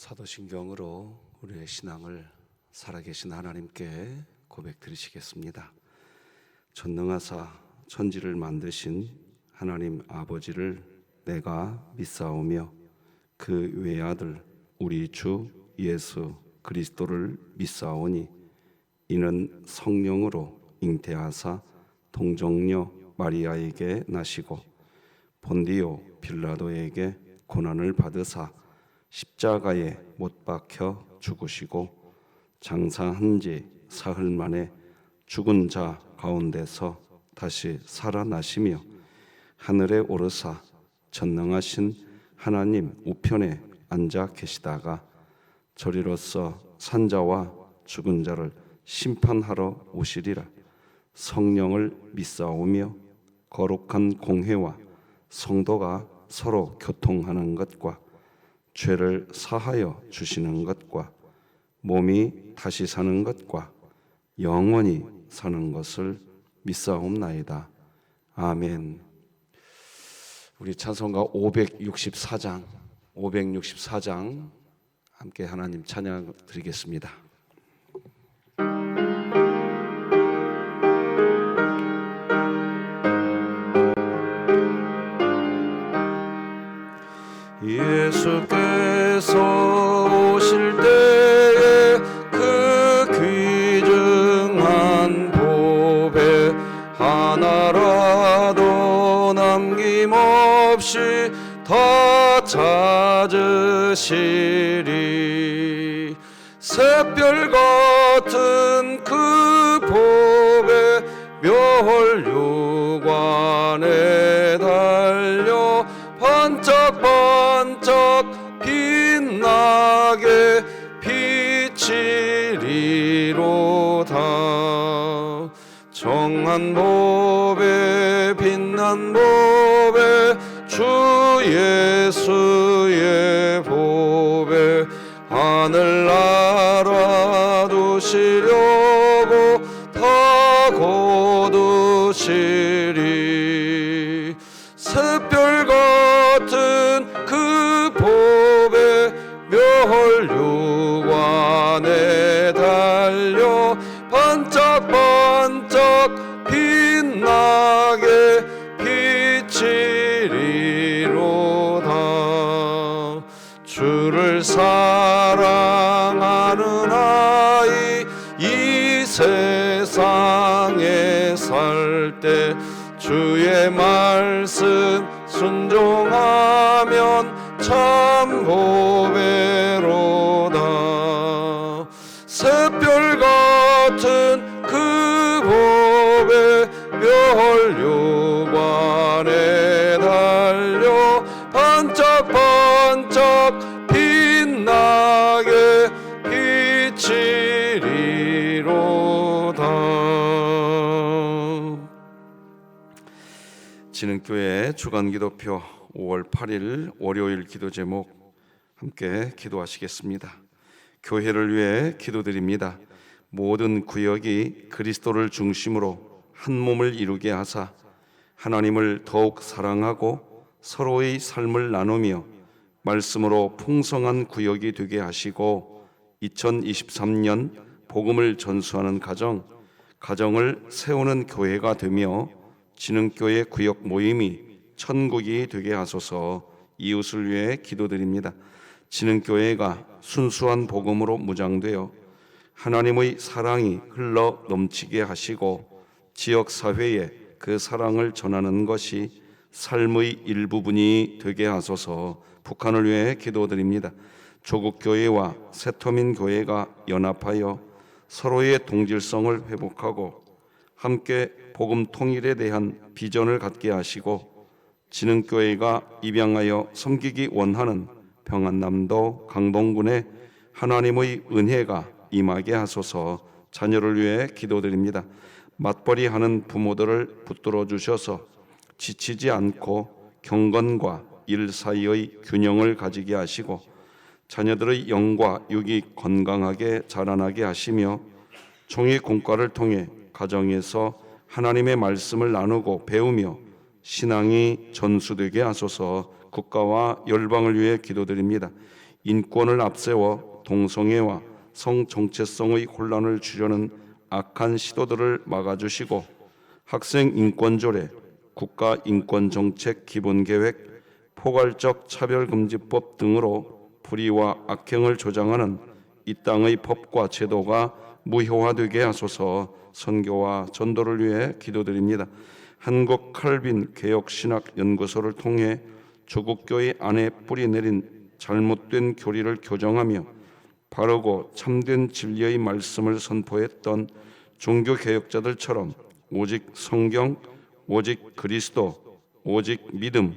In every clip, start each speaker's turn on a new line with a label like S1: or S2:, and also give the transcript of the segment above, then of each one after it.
S1: 사도신경으로 우리의 신앙을 살아계신 하나님께 고백드리시겠습니다. 전능하사 천지를 만드신 하나님 아버지를 내가 믿사오며 그 외아들 우리 주 예수 그리스도를 믿사오니 이는 성령으로 잉태하사 동정녀 마리아에게 나시고 본디오 빌라도에게 고난을 받으사 십자가에 못 박혀 죽으시고 장사한 지 사흘 만에 죽은 자 가운데서 다시 살아나시며 하늘에 오르사 전능하신 하나님 우편에 앉아 계시다가 저리로서 산자와 죽은 자를 심판하러 오시리라. 성령을 믿사오며 거룩한 공회와 성도가 서로 교통하는 것과 죄를 사하여 주시는 것과 몸이 다시 사는 것과 영원히 사는 것을 믿사옵나이다. 아멘. 우리 찬송가 564장 함께 하나님 찬양 드리겠습니다. 예수께서 오실 때에 그 귀중한 보배 하나라도 남김없이 다 찾으시리. 샛별 같은 그 보배 멸류관에 달려 반짝반짝 빛나게 비치리로다. 정한 보배 빛난 보배 주 예수의 보배 하늘 알아두시려고 다 거두시리. 샛별 같은 그 보배 멸류관에 달려 반짝반짝 빛나게 비치리로다. 주를 사랑하는 아이 이 세상에 살 때 주의 말씀 순종하면 참 보배로다. 샛별 같은 그 보배 멸류관에 달려 반짝반짝 빛나게 비치리로다. 진흥교회 주간기도표 5월 8일 월요일 기도 제목 함께 기도하시겠습니다. 교회를 위해 기도드립니다. 모든 구역이 그리스도를 중심으로 한 몸을 이루게 하사 하나님을 더욱 사랑하고 서로의 삶을 나누며 말씀으로 풍성한 구역이 되게 하시고 2023년 복음을 전수하는 가정을 세우는 교회가 되며 진흥교회 구역 모임이 천국이 되게 하소서. 이웃을 위해 기도드립니다. 진흥교회가 순수한 복음으로 무장되어 하나님의 사랑이 흘러 넘치게 하시고 지역사회에 그 사랑을 전하는 것이 삶의 일부분이 되게 하소서. 북한을 위해 기도드립니다. 조국교회와 새터민교회가 연합하여 서로의 동질성을 회복하고 함께 복음 통일에 대한 비전을 갖게 하시고 진흥교회가 입양하여 섬기기 원하는 평안남도 강동군에 하나님의 은혜가 임하게 하소서. 자녀를 위해 기도드립니다. 맞벌이하는 부모들을 붙들어 주셔서 지치지 않고 경건과 일 사이의 균형을 가지게 하시고 자녀들의 영과 육이 건강하게 자라나게 하시며 종의 공과를 통해 가정에서 하나님의 말씀을 나누고 배우며 신앙이 전수되게 하소서. 국가와 열방을 위해 기도드립니다. 인권을 앞세워 동성애와 성 정체성의 혼란을 주려는 악한 시도들을 막아주시고 학생 인권조례, 국가인권정책 기본계획, 포괄적 차별금지법 등으로 불의와 악행을 조장하는 이 땅의 법과 제도가 무효화되게 하소서. 선교와 전도를 위해 기도드립니다. 한국 칼빈 개혁신학연구소를 통해 조국교회 안에 뿌리내린 잘못된 교리를 교정하며 바르고 참된 진리의 말씀을 선포했던 종교개혁자들처럼 오직 성경, 오직 그리스도, 오직 믿음,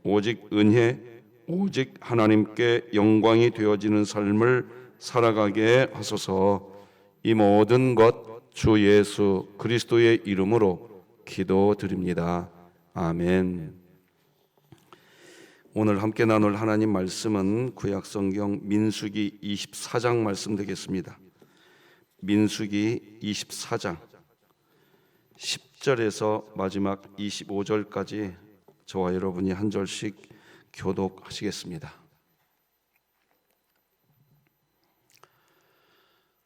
S1: 오직 은혜, 오직 하나님께 영광이 되어지는 삶을 살아가게 하소서. 이 모든 것 주 예수 그리스도의 이름으로 기도드립니다. 아멘. 오늘 함께 나눌 하나님 말씀은 구약성경 민수기 24장 말씀 되겠습니다. 민수기 24장 10절에서 마지막 25절까지 저와 여러분이 한 절씩 교독하시겠습니다.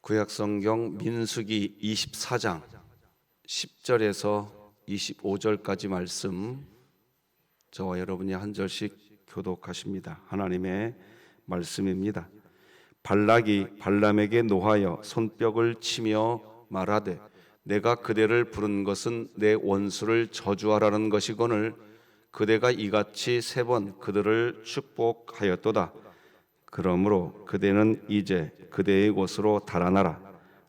S1: 구약성경 민수기 24장 10절에서 25절까지 말씀 저와 여러분이 한 절씩 교독하십니다. 하나님의 말씀입니다. 발락이 발람에게 노하여 손뼉을 치며 말하되 내가 그대를 부른 것은 내 원수를 저주하라는 것이거늘 그대가 이같이 3번 그들을 축복하였도다. 그러므로 그대는 이제 그대의 곳으로 달아나라.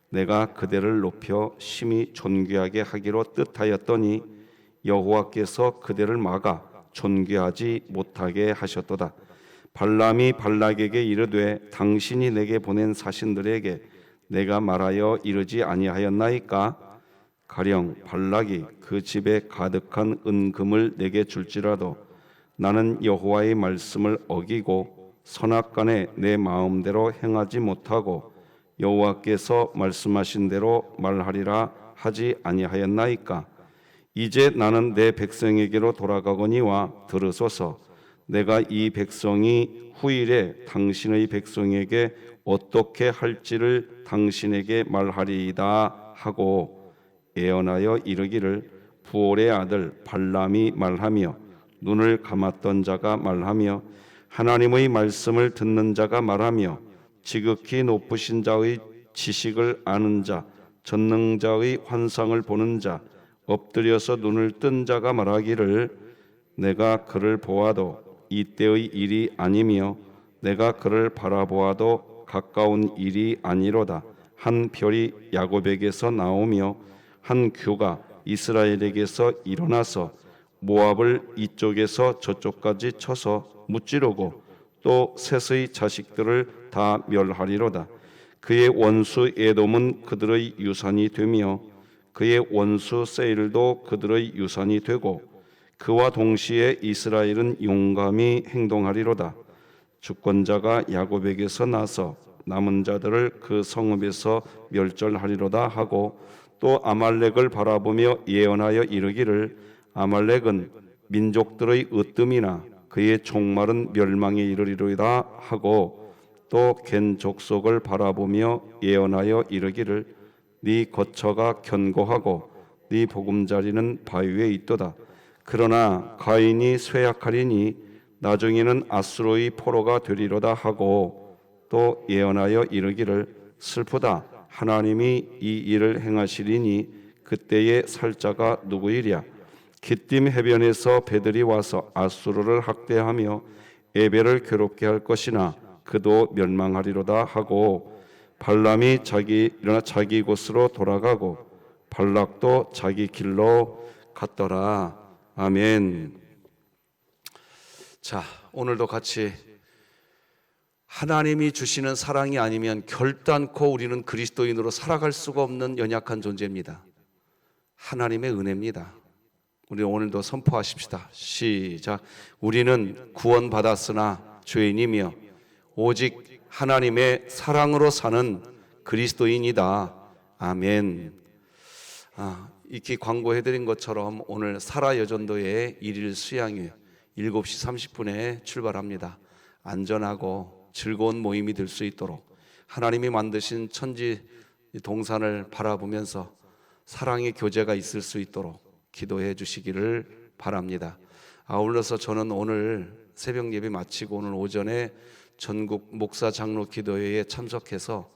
S1: 내가 그대를 높여 심히 존귀하게 하기로 뜻하였더니 여호와께서 그대를 막아 존귀하지 못하게 하셨도다. 발람이 발락에게 이르되 당신이 내게 보낸 사신들에게 내가 말하여 이르지 아니하였나이까? 가령 발락이 그 집에 가득한 은금을 내게 줄지라도 나는 여호와의 말씀을 어기고 선악간에 내 마음대로 행하지 못하고 여호와께서 말씀하신 대로 말하리라 하지 아니하였나이까? 이제 나는 내 백성에게로 돌아가거니와 들으소서. 내가 이 백성이 후일에 당신의 백성에게 어떻게 할지를 당신에게 말하리이다 하고 예언하여 이르기를 부올의 아들 발람이 말하며 눈을 감았던 자가 말하며 하나님의 말씀을 듣는 자가 말하며 지극히 높으신 자의 지식을 아는 자, 전능자의 환상을 보는 자, 엎드려서 눈을 뜬 자가 말하기를 내가 그를 보아도 이때의 일이 아니며 내가 그를 바라보아도 가까운 일이 아니로다. 한 별이 야곱에게서 나오며 한 규가 이스라엘에게서 일어나서 모압을 이쪽에서 저쪽까지 쳐서 무찌르고 또 셋의 자식들을 다 멸하리로다. 그의 원수 에돔은 그들의 유산이 되며 그의 원수 세일도 그들의 유산이 되고 그와 동시에 이스라엘은 용감히 행동하리로다. 주권자가 야곱에게서 나서 남은 자들을 그 성읍에서 멸절하리로다 하고 또 아말렉을 바라보며 예언하여 이르기를 아말렉은 민족들의 으뜸이나 그의 종말은 멸망에 이르리로다 하고 또 겐 족속을 바라보며 예언하여 이르기를 네 거처가 견고하고 네 보금자리는 바위에 있도다. 그러나 가인이 쇠약하리니 나중에는 아수르의 포로가 되리로다 하고 또 예언하여 이르기를 슬프다. 하나님이 이 일을 행하시리니 그때의 살자가 누구이랴. 기띔 해변에서 배들이 와서 아수르를 학대하며 에벨을 괴롭게 할 것이나 그도 멸망하리로다 하고 발람이 일어나 자기 곳으로 돌아가고 발락도 자기 길로 갔더라. 아멘. 자, 오늘도 같이 하나님이 주시는 사랑이 아니면 결단코 우리는 그리스도인으로 살아갈 수가 없는 연약한 존재입니다. 하나님의 은혜입니다. 우리 오늘도 선포하십시다. 시작. 우리는 구원받았으나 죄인이며 오직 하나님의 사랑으로 사는 그리스도인이다. 아멘. 익히 광고해드린 것처럼 오늘 사라여전도의 일일 수양회 7시 30분에 출발합니다. 안전하고 즐거운 모임이 될 수 있도록 하나님이 만드신 천지 동산을 바라보면서 사랑의 교제가 있을 수 있도록 기도해 주시기를 바랍니다. 아울러서 저는 오늘 새벽 예배 마치고 오늘 오전에 전국 목사 장로 기도회에 참석해서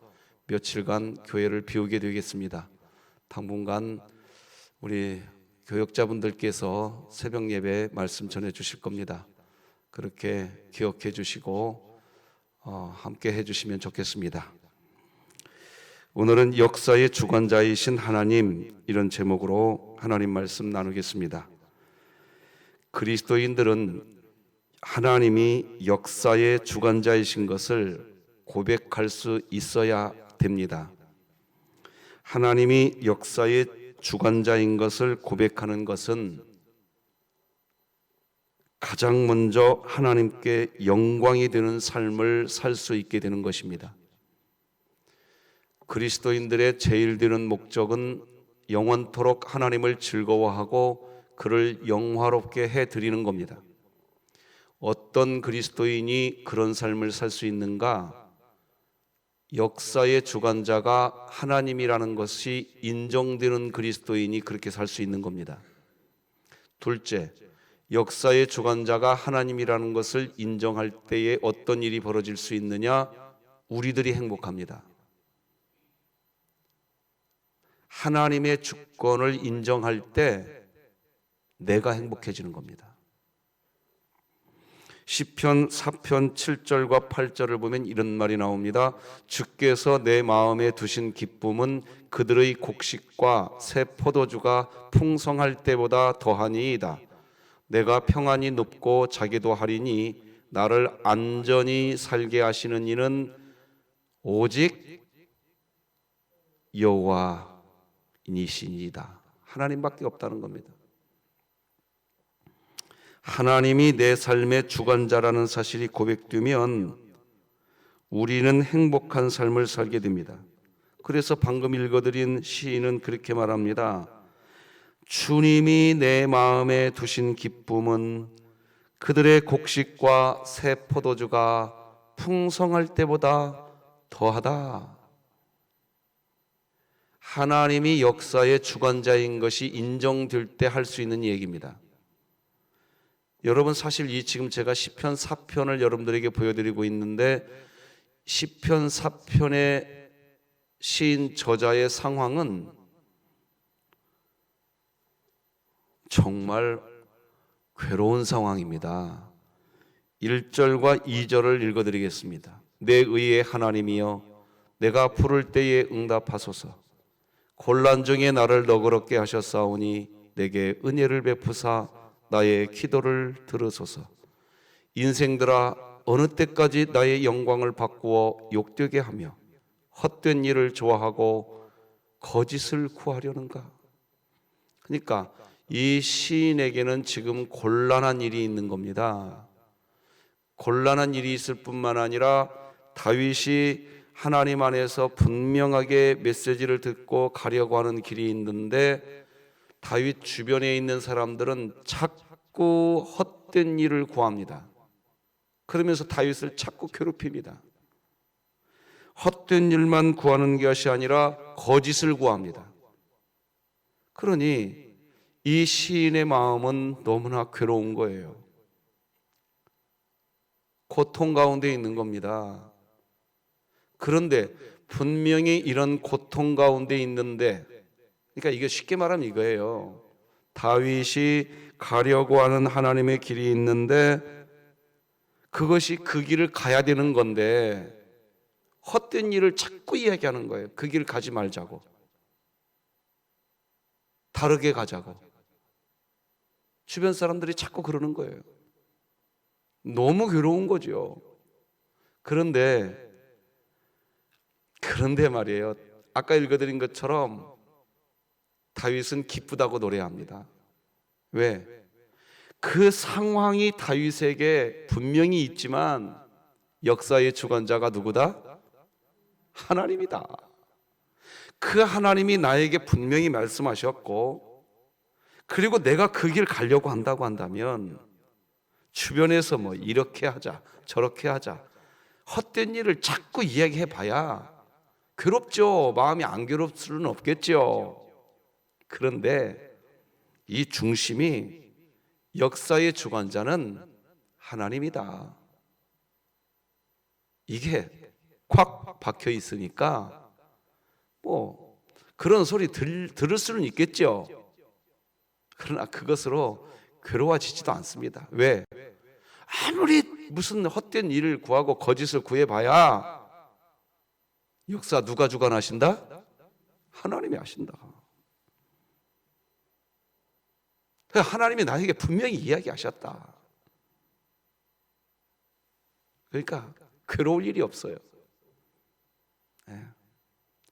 S1: 며칠간 교회를 비우게 되겠습니다. 당분간 우리 교역자분들께서 새벽 예배 말씀 전해 주실 겁니다. 그렇게 기억해 주시고 함께 해 주시면 좋겠습니다. 오늘은 역사의 주관자이신 하나님, 이런 제목으로 하나님 말씀 나누겠습니다. 그리스도인들은 하나님이 역사의 주관자이신 것을 고백할 수 있어야 됩니다. 하나님이 역사의 주관자인 것을 고백하는 것은 가장 먼저 하나님께 영광이 되는 삶을 살 수 있게 되는 것입니다. 그리스도인들의 제일 되는 목적은 영원토록 하나님을 즐거워하고 그를 영화롭게 해드리는 겁니다. 어떤 그리스도인이 그런 삶을 살 수 있는가? 역사의 주관자가 하나님이라는 것이 인정되는 그리스도인이 그렇게 살 수 있는 겁니다. 둘째, 역사의 주관자가 하나님이라는 것을 인정할 때에 어떤 일이 벌어질 수 있느냐? 우리들이 행복합니다. 하나님의 주권을 인정할 때 내가 행복해지는 겁니다. 시편 4편 7절과 8절을 보면 이런 말이 나옵니다. 주께서 내 마음에 두신 기쁨은 그들의 곡식과 새 포도주가 풍성할 때보다 더하니이다. 내가 평안히 눕고 자기도 하리니 나를 안전히 살게 하시는 이는 오직 여호와이시니이다. 하나님밖에 없다는 겁니다. 하나님이 내 삶의 주관자라는 사실이 고백되면 우리는 행복한 삶을 살게 됩니다. 그래서 방금 읽어드린 시인은 그렇게 말합니다. 주님이 내 마음에 두신 기쁨은 그들의 곡식과 새 포도주가 풍성할 때보다 더하다. 하나님이 역사의 주관자인 것이 인정될 때 할 수 있는 얘기입니다. 여러분, 사실 지금 제가 시편 4편을 여러분들에게 보여드리고 있는데 시편 4편의 시인 저자의 상황은 정말 괴로운 상황입니다. 1절과 2절을 읽어드리겠습니다. 내 의의 하나님이여, 내가 부를 때에 응답하소서. 곤란 중에 나를 너그럽게 하셨사오니 내게 은혜를 베푸사 나의 기도를 들으소서. 인생들아, 어느 때까지 나의 영광을 바꾸어 욕되게 하며 헛된 일을 좋아하고 거짓을 구하려는가? 그러니까 이 시인에게는 지금 곤란한 일이 있는 겁니다. 곤란한 일이 있을 뿐만 아니라 다윗이 하나님 안에서 분명하게 메시지를 듣고 가려고 하는 길이 있는데 다윗 주변에 있는 사람들은 자꾸 헛된 일을 구합니다. 그러면서 다윗을 자꾸 괴롭힙니다. 헛된 일만 구하는 것이 아니라 거짓을 구합니다. 그러니 이 시인의 마음은 너무나 괴로운 거예요. 고통 가운데 있는 겁니다. 그런데 분명히 이런 고통 가운데 있는데, 그러니까 이게 쉽게 말하면 이거예요. 다윗이 가려고 하는 하나님의 길이 있는데 그것이 그 길을 가야 되는 건데 헛된 일을 자꾸 이야기하는 거예요. 그 길을 가지 말자고, 다르게 가자고. 주변 사람들이 자꾸 그러는 거예요. 너무 괴로운 거죠. 그런데 말이에요, 아까 읽어드린 것처럼 다윗은 기쁘다고 노래합니다. 왜? 그 상황이 다윗에게 분명히 있지만 역사의 주관자가 누구다? 하나님이다. 그 하나님이 나에게 분명히 말씀하셨고, 그리고 내가 그 길 가려고 한다고 한다면 주변에서 뭐 이렇게 하자 저렇게 하자 헛된 일을 자꾸 이야기해 봐야 괴롭죠. 마음이 안 괴롭을 수는 없겠죠. 그런데 이 중심이 역사의 주관자는 하나님이다. 이게 콱 박혀 있으니까 뭐 그런 소리 들을 수는 있겠죠. 그러나 그것으로 괴로워지지도 않습니다. 왜? 아무리 무슨 헛된 일을 구하고 거짓을 구해봐야 역사 누가 주관하신다? 하나님이 하신다. 하나님이 나에게 분명히 이야기하셨다. 그러니까 괴로울 일이 없어요. 네.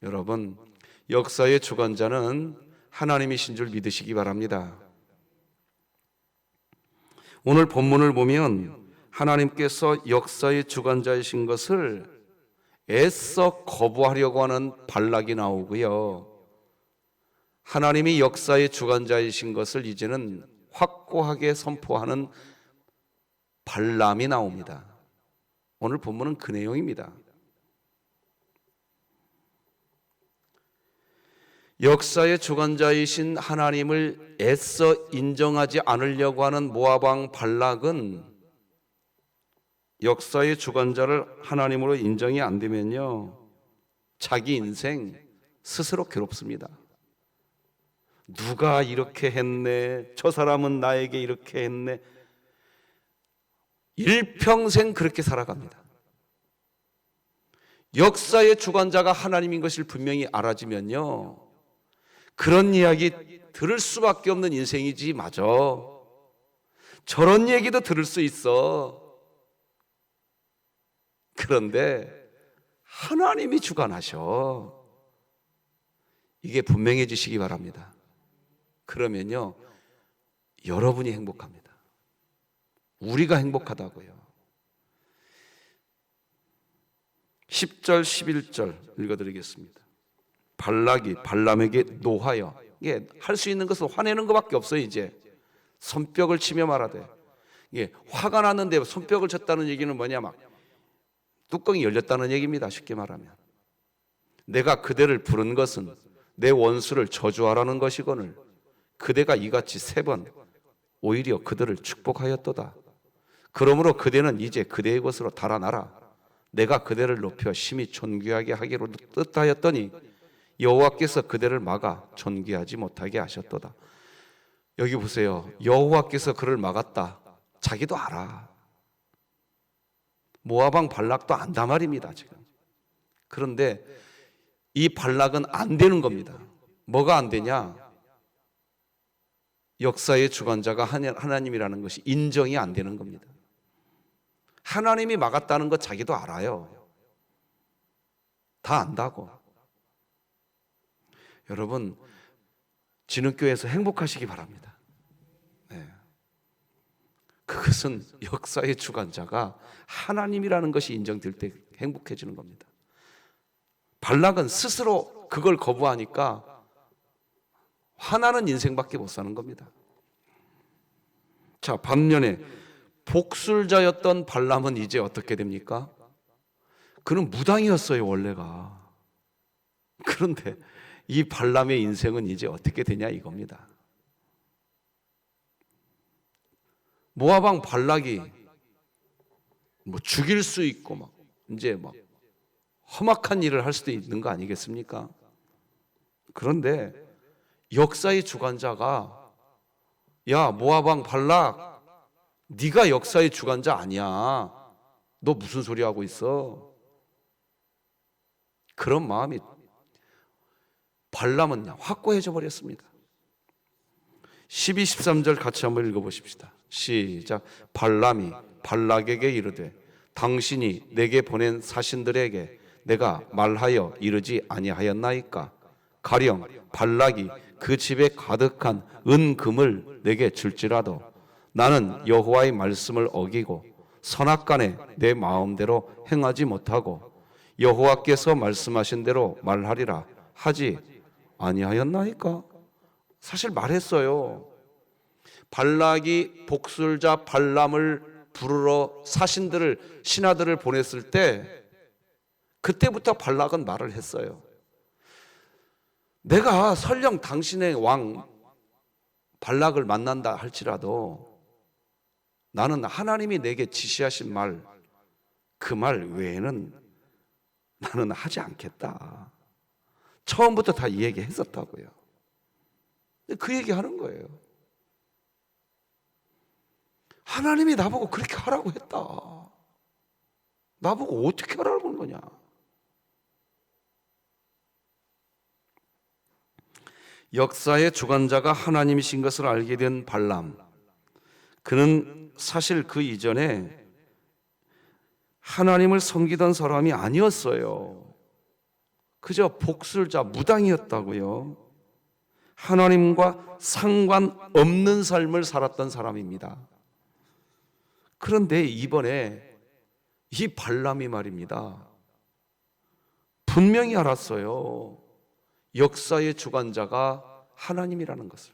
S1: 여러분, 역사의 주관자는 하나님이신 줄 믿으시기 바랍니다. 오늘 본문을 보면 하나님께서 역사의 주관자이신 것을 애써 거부하려고 하는 발락이 나오고요. 하나님이 역사의 주관자이신 것을 이제는 확고하게 선포하는 발람이 나옵니다. 오늘 본문은 그 내용입니다. 역사의 주관자이신 하나님을 애써 인정하지 않으려고 하는 모압 왕 발락은 역사의 주관자를 하나님으로 인정이 안 되면요, 자기 인생 스스로 괴롭습니다. 누가 이렇게 했네, 저 사람은 나에게 이렇게 했네, 일평생 그렇게 살아갑니다. 역사의 주관자가 하나님인 것을 분명히 알아지면요, 그런 이야기 들을 수밖에 없는 인생이지. 맞아, 저런 얘기도 들을 수 있어. 그런데 하나님이 주관하셔. 이게 분명해지시기 바랍니다. 그러면요, 여러분이 행복합니다. 우리가 행복하다고요. 10절 11절 읽어드리겠습니다. 발락이 발람에게 노하여, 이게 할 수 있는 것은 화내는 것밖에 없어요. 이제 손뼉을 치며 말하되, 이게 화가 났는데 손뼉을 쳤다는 얘기는 뭐냐, 막 뚜껑이 열렸다는 얘기입니다. 쉽게 말하면 내가 그대를 부른 것은 내 원수를 저주하라는 것이거늘 그대가 이같이 3번 오히려 그들을 축복하였도다. 그러므로 그대는 이제 그대의 것으로 달아나라. 내가 그대를 높여 심히 존귀하게 하기로 뜻하였더니 여호와께서 그대를 막아 존귀하지 못하게 하셨도다. 여기 보세요. 여호와께서 그를 막았다. 자기도 알아. 모압 왕 발락도 안다 말입니다, 지금. 그런데 이 발락은 안 되는 겁니다. 뭐가 안 되냐? 역사의 주관자가 하나님이라는 것이 인정이 안 되는 겁니다. 하나님이 막았다는 것 자기도 알아요. 다 안다고. 여러분, 진흙교회에서 행복하시기 바랍니다. 네. 그것은 역사의 주관자가 하나님이라는 것이 인정될 때 행복해지는 겁니다. 발락은 스스로 그걸 거부하니까 화나는 인생밖에 못 사는 겁니다. 자, 반면에 복술자였던 발람은 이제 어떻게 됩니까? 그는 무당이었어요, 원래가. 그런데 이 발람의 인생은 이제 어떻게 되냐 이겁니다. 모압 왕 발락이 뭐 죽일 수 있고 막 이제 막 험악한 일을 할 수도 있는 거 아니겠습니까? 그런데 역사의 주관자가, 야, 모압 왕 발락, 네가 역사의 주관자 아니야. 너 무슨 소리 하고 있어? 그런 마음이 발람은 확고해져 버렸습니다. 12, 13절 같이 한번 읽어보십시다. 시작. 발람이 발락에게 이르되 당신이 내게 보낸 사신들에게 내가 말하여 이르지 아니하였나이까? 가령 발락이 그 집에 가득한 은금을 내게 줄지라도 나는 여호와의 말씀을 어기고 선악간에 내 마음대로 행하지 못하고 여호와께서 말씀하신 대로 말하리라 하지 아니하였나이까? 사실 말했어요. 발락이 복술자 발람을 부르러 사신들을, 신하들을 보냈을 때 그때부터 발락은 말을 했어요. 내가 설령 당신의 왕 발락을 만난다 할지라도 나는 하나님이 내게 지시하신 말, 그 말 외에는 나는 하지 않겠다. 처음부터 다 이 얘기 했었다고요. 그 얘기 하는 거예요. 하나님이 나보고 그렇게 하라고 했다. 나보고 어떻게 하라고 하는 거냐. 역사의 주관자가 하나님이신 것을 알게 된 발람, 그는 사실 그 이전에 하나님을 섬기던 사람이 아니었어요. 그저 복술자, 무당이었다고요. 하나님과 상관없는 삶을 살았던 사람입니다. 그런데 이번에 이 발람이 말입니다, 분명히 알았어요. 역사의 주관자가 하나님이라는 것을.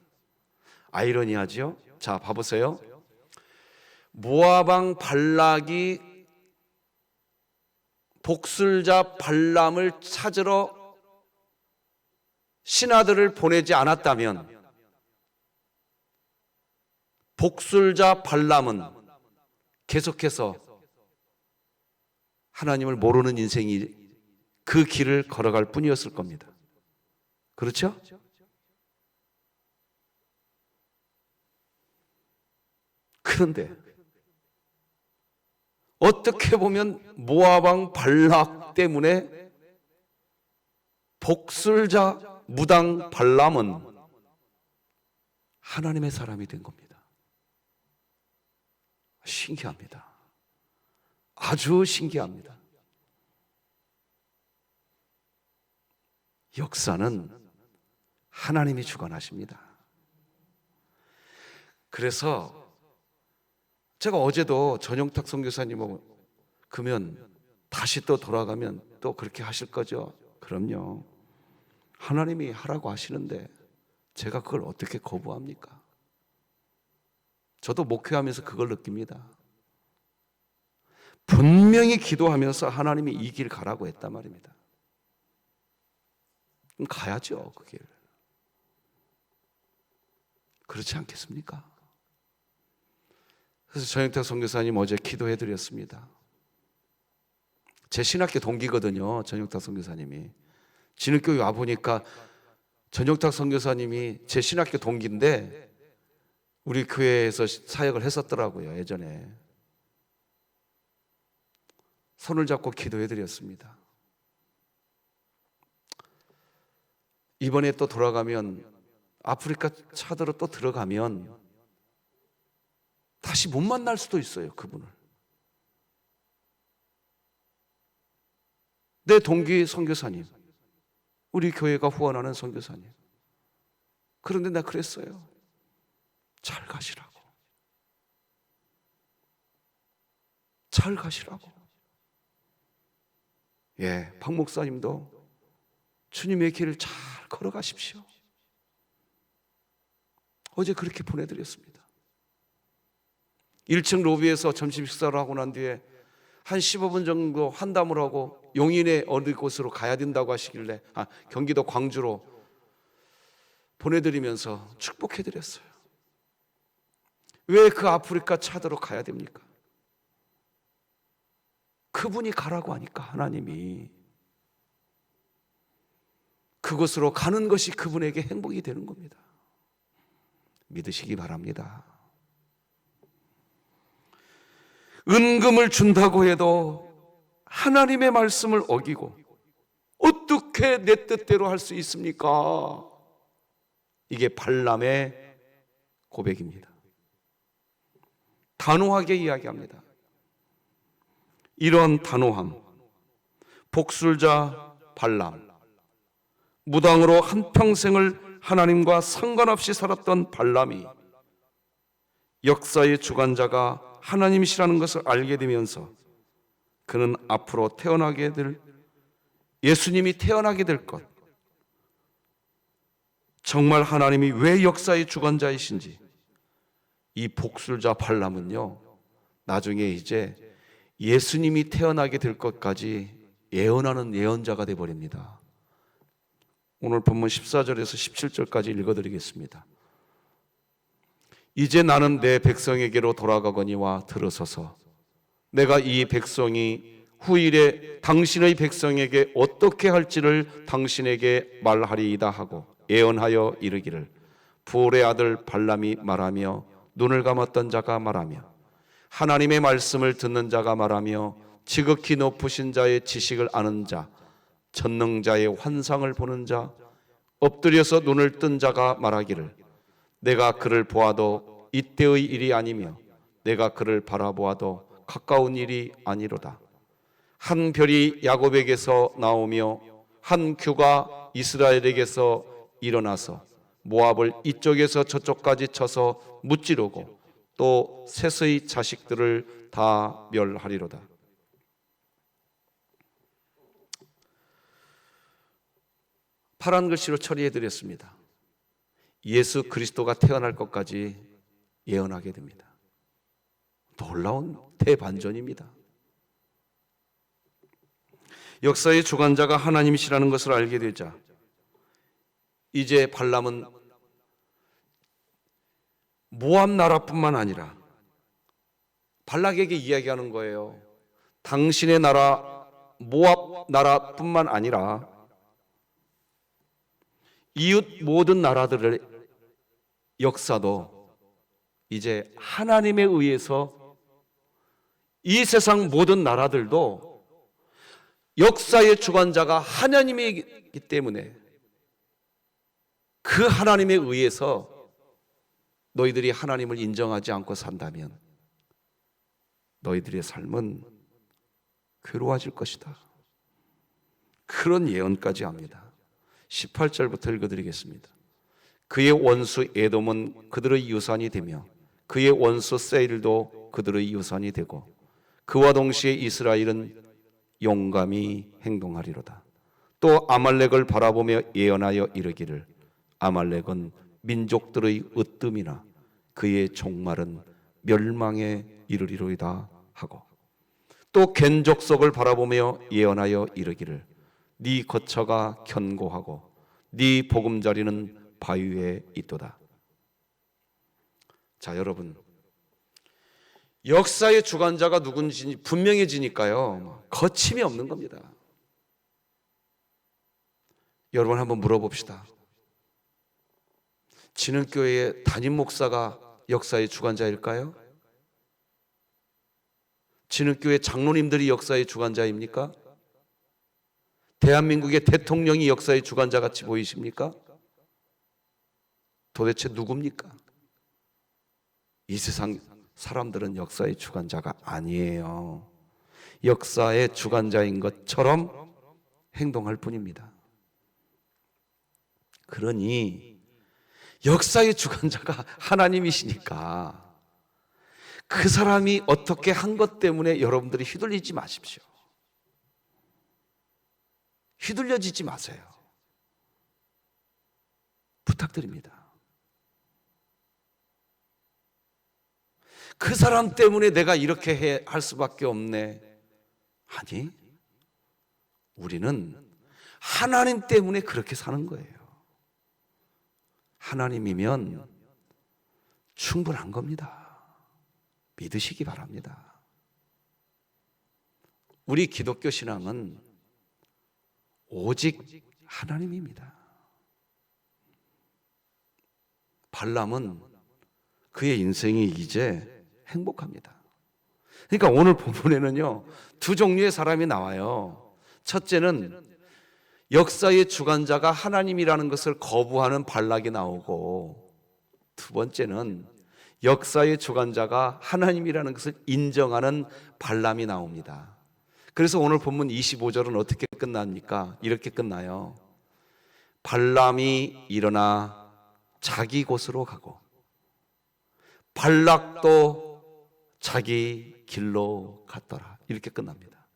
S1: 아이러니하죠? 자, 봐보세요. 모압 왕 발락이 복술자 발람을 찾으러 신하들을 보내지 않았다면 복술자 발람은 계속해서 하나님을 모르는 인생이 그 길을 걸어갈 뿐이었을 겁니다. 그렇죠? 그런데 어떻게 보면 모압 왕 발락 때문에 복술자 무당 발람은 하나님의 사람이 된 겁니다. 신기합니다. 아주 신기합니다. 역사는 하나님이 주관하십니다. 그래서 제가 어제도 전용탁 선교사님하고 그러면 다시 또 돌아가면 또 그렇게 하실 거죠? 그럼요. 하나님이 하라고 하시는데 제가 그걸 어떻게 거부합니까? 저도 목회하면서 그걸 느낍니다. 분명히 기도하면서 하나님이 이 길 가라고 했단 말입니다. 그럼 가야죠, 그 길. 그렇지 않겠습니까? 그래서 전영탁 선교사님 어제 기도해 드렸습니다. 제 신학교 동기거든요, 전영탁 선교사님이. 진흙교회 와보니까 전영탁 선교사님이 제 신학교 동기인데 우리 교회에서 사역을 했었더라고요, 예전에. 손을 잡고 기도해 드렸습니다. 이번에 또 돌아가면, 아프리카 차도로 또 들어가면 다시 못 만날 수도 있어요, 그분을. 내 동기 선교사님, 우리 교회가 후원하는 선교사님. 그런데 내가 그랬어요. 잘 가시라고. 잘 가시라고. 예, 박 목사님도 주님의 길을 잘 걸어가십시오. 어제 그렇게 보내드렸습니다. 1층 로비에서 점심 식사를 하고 난 뒤에 한 15분 정도 환담을 하고 용인의 어느 곳으로 가야 된다고 하시길래 경기도 광주로 보내드리면서 축복해드렸어요. 왜 그 아프리카 차도로 가야 됩니까? 그분이 가라고 하니까 하나님이 그곳으로 가는 것이 그분에게 행복이 되는 겁니다. 믿으시기 바랍니다. 은금을 준다고 해도 하나님의 말씀을 어기고 어떻게 내 뜻대로 할 수 있습니까? 이게 발람의 고백입니다. 단호하게 이야기합니다. 이런 단호함, 복술자 발람, 무당으로 한평생을 하나님과 상관없이 살았던 발람이 역사의 주관자가 하나님이시라는 것을 알게 되면서 그는 앞으로 태어나게 될, 예수님이 태어나게 될 것, 정말 하나님이 왜 역사의 주관자이신지 이 복술자 발람은요 나중에 이제 예수님이 태어나게 될 것까지 예언하는 예언자가 되어버립니다. 오늘 본문 14절에서 17절까지 읽어드리겠습니다. 이제 나는 내 백성에게로 돌아가거니와 들으소서. 내가 이 백성이 후일에 당신의 백성에게 어떻게 할지를 당신에게 말하리이다 하고 예언하여 이르기를, 부올의 아들 발람이 말하며 눈을 감았던 자가 말하며 하나님의 말씀을 듣는 자가 말하며 지극히 높으신 자의 지식을 아는 자, 전능자의 환상을 보는 자, 엎드려서 눈을 뜬 자가 말하기를, 내가 그를 보아도 이때의 일이 아니며 내가 그를 바라보아도 가까운 일이 아니로다. 한 별이 야곱에게서 나오며 한 규가 이스라엘에게서 일어나서 모압을 이쪽에서 저쪽까지 쳐서 무찌르고 또 셋의 자식들을 다 멸하리로다. 파란 글씨로 처리해드렸습니다. 예수 그리스도가 태어날 것까지 예언하게 됩니다. 놀라운 대반전입니다. 역사의 주관자가 하나님이시라는 것을 알게 되자 이제 발람은 모압 나라뿐만 아니라 발락에게 이야기하는 거예요. 당신의 나라 모압 나라뿐만 아니라 이웃 모든 나라들의 역사도 이제 하나님에 의해서 이 세상 모든 나라들도 역사의 주관자가 하나님이기 때문에 그 하나님에 의해서 너희들이 하나님을 인정하지 않고 산다면 너희들의 삶은 괴로워질 것이다. 그런 예언까지 합니다. 18절부터 읽어드리겠습니다. 그의 원수 에돔은 그들의 유산이 되며 그의 원수 세일도 그들의 유산이 되고 그와 동시에 이스라엘은 용감히 행동하리로다. 또 아말렉을 바라보며 예언하여 이르기를, 아말렉은 민족들의 으뜸이나 그의 종말은 멸망에 이르리로이다 하고, 또 겐 족속을 바라보며 예언하여 이르기를, 네 거처가 견고하고 네 보금자리는 바위에 있도다. 자, 여러분, 역사의 주관자가 누군지 분명해지니까요, 거침이 없는 겁니다. 여러분, 한번 물어봅시다. 진흥교회의 담임 목사가 역사의 주관자일까요? 진흥교회 장로님들이 역사의 주관자입니까? 대한민국의 대통령이 역사의 주관자 같이 보이십니까? 도대체 누굽니까? 이 세상 사람들은 역사의 주관자가 아니에요. 역사의 주관자인 것처럼 행동할 뿐입니다. 그러니 역사의 주관자가 하나님이시니까 그 사람이 어떻게 한 것 때문에 여러분들이 휘둘리지 마십시오. 휘둘려지지 마세요. 부탁드립니다. 그 사람 때문에 내가 이렇게 할 수밖에 없네. 아니, 우리는 하나님 때문에 그렇게 사는 거예요. 하나님이면 충분한 겁니다. 믿으시기 바랍니다. 우리 기독교 신앙은 오직 하나님입니다. 발람은 그의 인생이 이제 행복합니다. 그러니까 오늘 본문에는요, 두 종류의 사람이 나와요. 첫째는 역사의 주관자가 하나님이라는 것을 거부하는 발락이 나오고, 두 번째는 역사의 주관자가 하나님이라는 것을 인정하는 발람이 나옵니다. 그래서 오늘 본문 25절은 어떻게 끝납니까? 이렇게 끝나요. 발람이 일어나 자기 곳으로 가고 발락도 자기 길로 갔더라. 이렇게 끝납니다.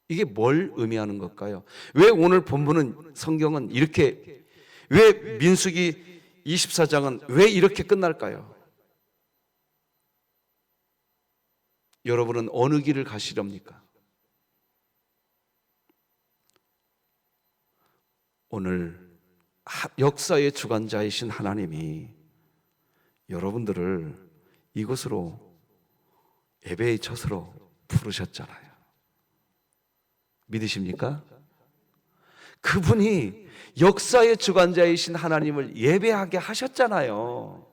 S1: 이게 뭘 의미하는 걸까요? 왜 오늘 본문은, 성경은 이렇게, 왜 민수기 24장은 왜 이렇게 끝날까요? 여러분은 어느 길을 가시렵니까? 오늘 역사의 주관자이신 하나님이 여러분들을 이곳으로, 예배의 젖으로 부르셨잖아요. 믿으십니까? 그분이 역사의 주관자이신 하나님을 예배하게 하셨잖아요.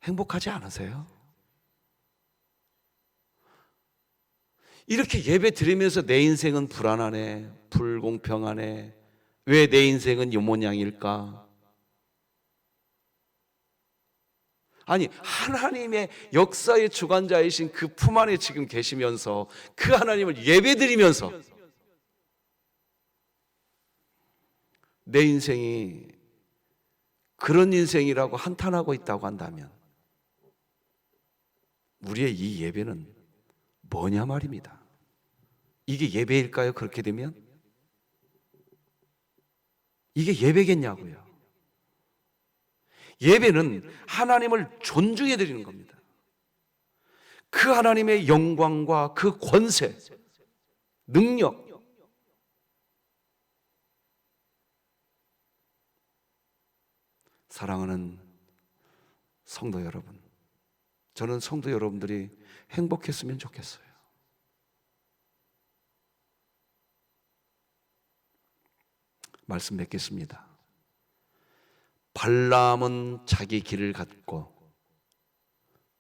S1: 행복하지 않으세요? 이렇게 예배 드리면서 내 인생은 불안하네, 불공평하네, 왜 내 인생은 이 모양일까? 아니, 하나님의 역사의 주관자이신 그 품 안에 지금 계시면서 그 하나님을 예배 드리면서 내 인생이 그런 인생이라고 한탄하고 있다고 한다면 우리의 이 예배는 뭐냐 말입니다. 이게 예배일까요? 그렇게 되면? 이게 예배겠냐고요. 예배는 하나님을 존중해 드리는 겁니다. 그 하나님의 영광과 그 권세, 능력, 사랑하는 성도 여러분, 저는 성도 여러분들이 행복했으면 좋겠어요. 말씀 맺겠습니다. 발람은 자기 길을 갔고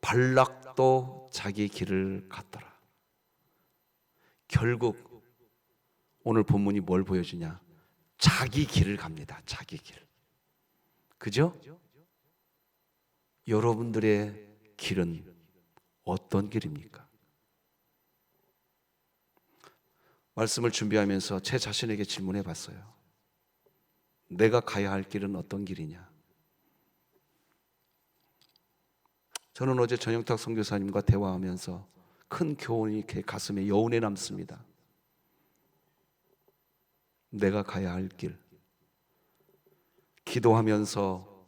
S1: 발락도 자기 길을 갔더라. 결국 오늘 본문이 뭘 보여주냐? 자기 길을 갑니다. 자기 길. 그죠? 여러분들의 길은 어떤 길입니까? 말씀을 준비하면서 제 자신에게 질문해 봤어요. 내가 가야 할 길은 어떤 길이냐? 저는 어제 전영탁 선교사님과 대화하면서 큰 교훈이 이렇게 가슴에 여운에 남습니다. 내가 가야 할 길. 기도하면서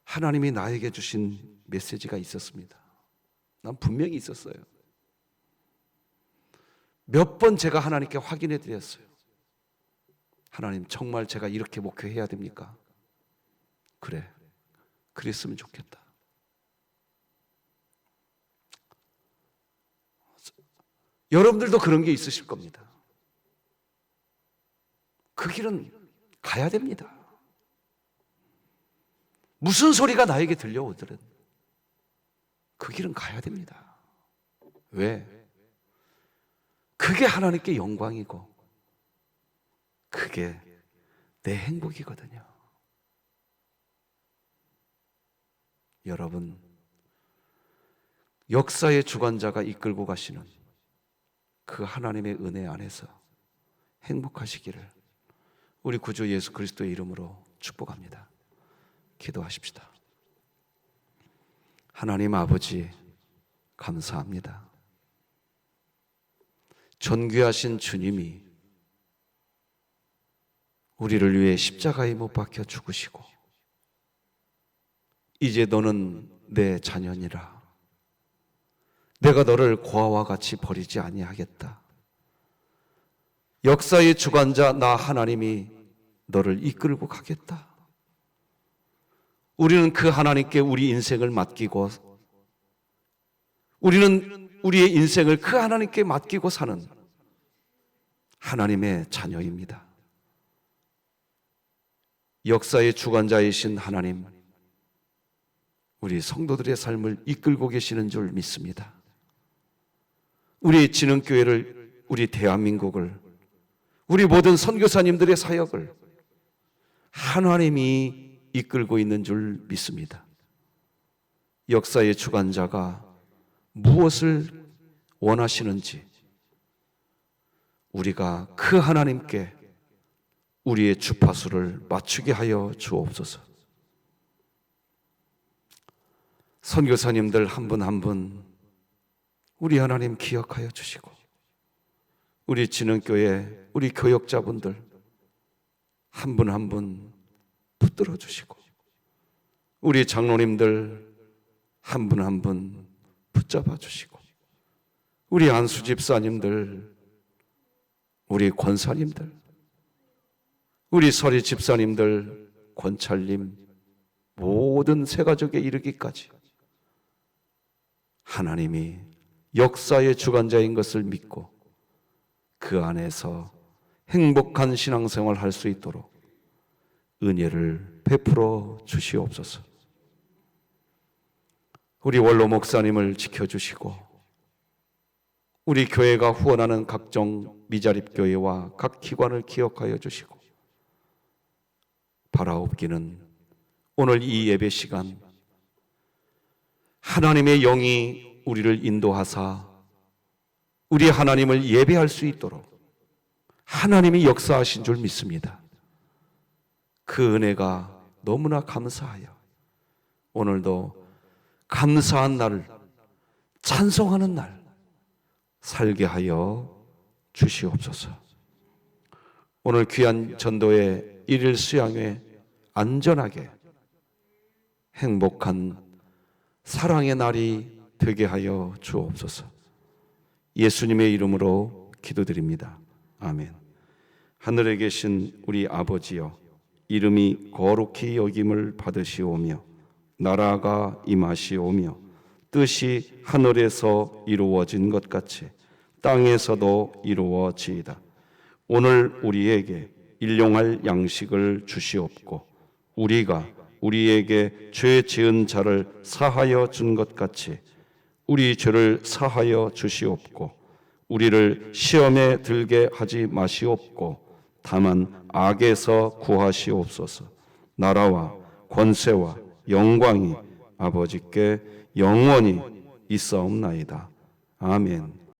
S1: 하나님이 나에게 주신 메시지가 있었습니다. 난 분명히 있었어요. 몇 번 제가 하나님께 확인해 드렸어요. 하나님, 정말 제가 이렇게 목회해야 됩니까? 그래, 그랬으면 좋겠다. 여러분들도 그런 게 있으실 겁니다. 그 길은 가야 됩니다. 무슨 소리가 나에게 들려오더라도 그 길은 가야 됩니다. 왜? 그게 하나님께 영광이고 그게 내 행복이거든요. 여러분, 역사의 주관자가 이끌고 가시는 그 하나님의 은혜 안에서 행복하시기를 우리 구주 예수 그리스도의 이름으로 축복합니다. 기도하십시다. 하나님 아버지, 감사합니다. 존귀하신 주님이 우리를 위해 십자가에 못 박혀 죽으시고 이제 너는 내 자녀니라. 내가 너를 고아와 같이 버리지 아니하겠다. 역사의 주관자 나 하나님이 너를 이끌고 가겠다. 우리는 그 하나님께 우리 인생을 맡기고, 우리는 우리의 인생을 그 하나님께 맡기고 사는 하나님의 자녀입니다. 역사의 주관자이신 하나님, 우리 성도들의 삶을 이끌고 계시는 줄 믿습니다. 우리 진흥교회를, 우리 대한민국을, 우리 모든 선교사님들의 사역을 하나님이 이끌고 있는 줄 믿습니다. 역사의 주관자가 무엇을 원하시는지 우리가 그 하나님께 우리의 주파수를 맞추게 하여 주옵소서. 선교사님들 한 분 한 분 우리 하나님 기억하여 주시고, 우리 진흥교회 우리 교역자분들 한 분 한 분 붙들어 주시고, 우리 장로님들 한 분 한 분 붙잡아 주시고, 우리 안수 집사님들, 우리 권사님들, 우리 서리 집사님들, 권찰님, 모든 새가족에 이르기까지 하나님이 역사의 주관자인 것을 믿고 그 안에서 행복한 신앙생활 할 수 있도록 은혜를 베풀어 주시옵소서. 우리 원로 목사님을 지켜주시고, 우리 교회가 후원하는 각종 미자립교회와 각 기관을 기억하여 주시고, 바라옵기는 오늘 이 예배 시간 하나님의 영이 우리를 인도하사 우리 하나님을 예배할 수 있도록 하나님이 역사하신 줄 믿습니다. 그 은혜가 너무나 감사하여 오늘도 감사한 날을, 찬송하는 날 살게 하여 주시옵소서. 오늘 귀한 전도의 일일 수양회 안전하게 행복한 사랑의 날이 되게 하여 주옵소서. 예수님의 이름으로 기도드립니다. 아멘. 하늘에 계신 우리 아버지여, 이름이 거룩히 여김을 받으시오며 나라가 임하시오며 뜻이 하늘에서 이루어진 것 같이 땅에서도 이루어지이다. 오늘 우리에게 일용할 양식을 주시옵고, 우리가 우리에게 죄 지은 자를 사하여 준 것 같이 우리 죄를 사하여 주시옵고, 우리를 시험에 들게 하지 마시옵고, 다만 악에서 구하시옵소서. 나라와 권세와 영광이 아버지께 영원히 있사옵나이다. 아멘.